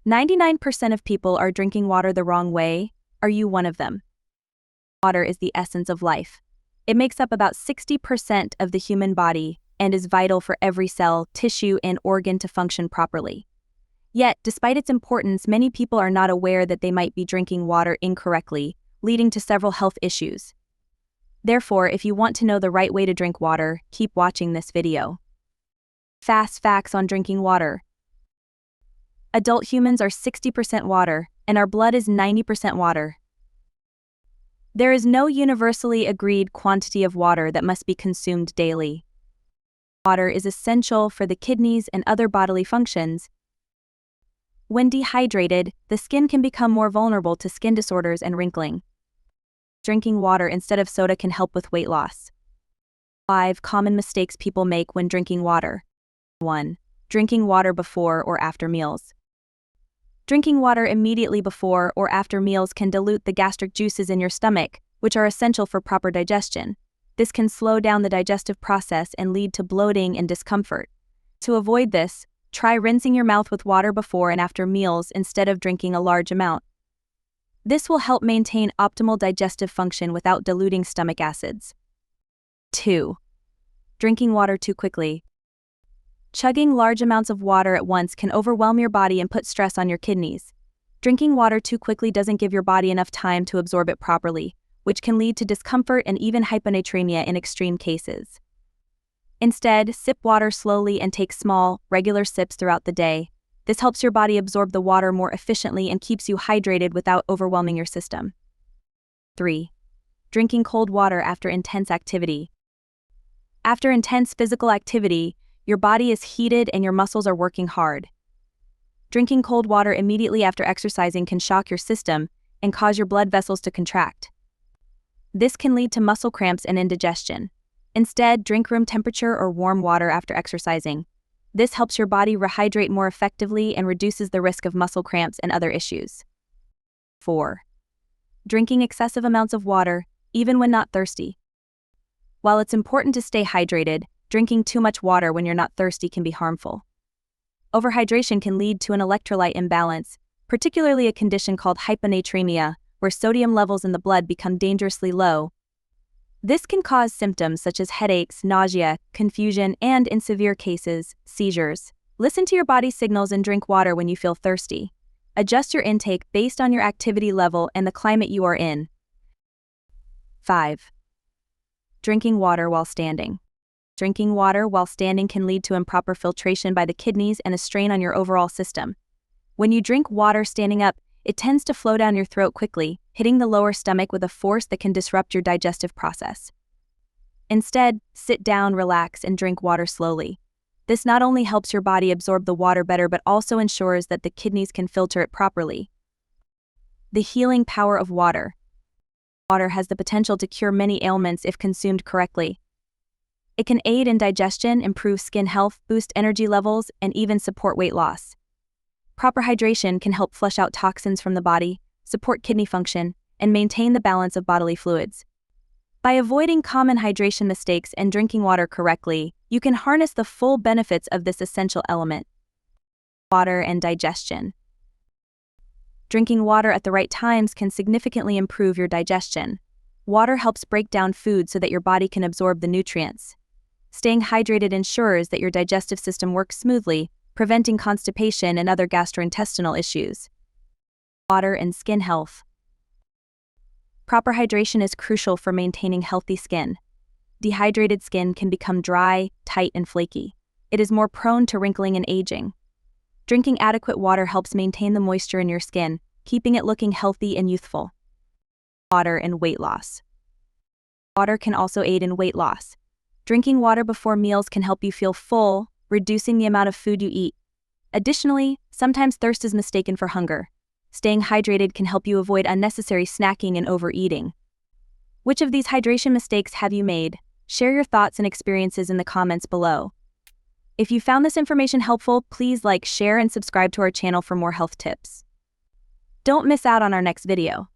99% of people are drinking water the wrong way. Are you one of them? Water is the essence of life. It makes up about 60% of the human body and is vital for every cell, tissue, and organ to function properly. Yet, despite its importance, many people are not aware that they might be drinking water incorrectly, leading to several health issues. Therefore, if you want to know the right way to drink water, keep watching this video. Fast facts on drinking water. Adult humans are 60% water, and our blood is 90% water. There is no universally agreed quantity of water that must be consumed daily. Water is essential for the kidneys and other bodily functions. When dehydrated, the skin can become more vulnerable to skin disorders and wrinkling. Drinking water instead of soda can help with weight loss. 5 common mistakes people make when drinking water. 1. Drinking water before or after meals. Drinking water immediately before or after meals can dilute the gastric juices in your stomach, which are essential for proper digestion. This can slow down the digestive process and lead to bloating and discomfort. To avoid this, try rinsing your mouth with water before and after meals instead of drinking a large amount. This will help maintain optimal digestive function without diluting stomach acids. 2. Drinking water too quickly. Chugging large amounts of water at once can overwhelm your body and put stress on your kidneys. Drinking water too quickly doesn't give your body enough time to absorb it properly, which can lead to discomfort and even hyponatremia in extreme cases. Instead, sip water slowly and take small, regular sips throughout the day. This helps your body absorb the water more efficiently and keeps you hydrated without overwhelming your system. 3. Drinking cold water after intense activity. After intense physical activity, your body is heated and your muscles are working hard. Drinking cold water immediately after exercising can shock your system and cause your blood vessels to contract. This can lead to muscle cramps and indigestion. Instead, drink room temperature or warm water after exercising. This helps your body rehydrate more effectively and reduces the risk of muscle cramps and other issues. 4. Drinking excessive amounts of water, even when not thirsty. While it's important to stay hydrated, drinking too much water when you're not thirsty can be harmful. Overhydration can lead to an electrolyte imbalance, particularly a condition called hyponatremia, where sodium levels in the blood become dangerously low. This can cause symptoms such as headaches, nausea, confusion, and, in severe cases, seizures. Listen to your body's signals and drink water when you feel thirsty. Adjust your intake based on your activity level and the climate you are in. 5. Drinking water while standing. Drinking water while standing can lead to improper filtration by the kidneys and a strain on your overall system. When you drink water standing up, it tends to flow down your throat quickly, hitting the lower stomach with a force that can disrupt your digestive process. Instead, sit down, relax, and drink water slowly. This not only helps your body absorb the water better but also ensures that the kidneys can filter it properly. The healing power of water. Water has the potential to cure many ailments if consumed correctly. It can aid in digestion, improve skin health, boost energy levels, and even support weight loss. Proper hydration can help flush out toxins from the body, support kidney function, and maintain the balance of bodily fluids. By avoiding common hydration mistakes and drinking water correctly, you can harness the full benefits of this essential element. Water and digestion. Drinking water at the right times can significantly improve your digestion. Water helps break down food so that your body can absorb the nutrients. Staying hydrated ensures that your digestive system works smoothly, preventing constipation and other gastrointestinal issues. Water and skin health. Proper hydration is crucial for maintaining healthy skin. Dehydrated skin can become dry, tight, and flaky. It is more prone to wrinkling and aging. Drinking adequate water helps maintain the moisture in your skin, keeping it looking healthy and youthful. Water and weight loss. Water can also aid in weight loss. Drinking water before meals can help you feel full, reducing the amount of food you eat. Additionally, sometimes thirst is mistaken for hunger. Staying hydrated can help you avoid unnecessary snacking and overeating. Which of these hydration mistakes have you made? Share your thoughts and experiences in the comments below. If you found this information helpful, please like, share, and subscribe to our channel for more health tips. Don't miss out on our next video.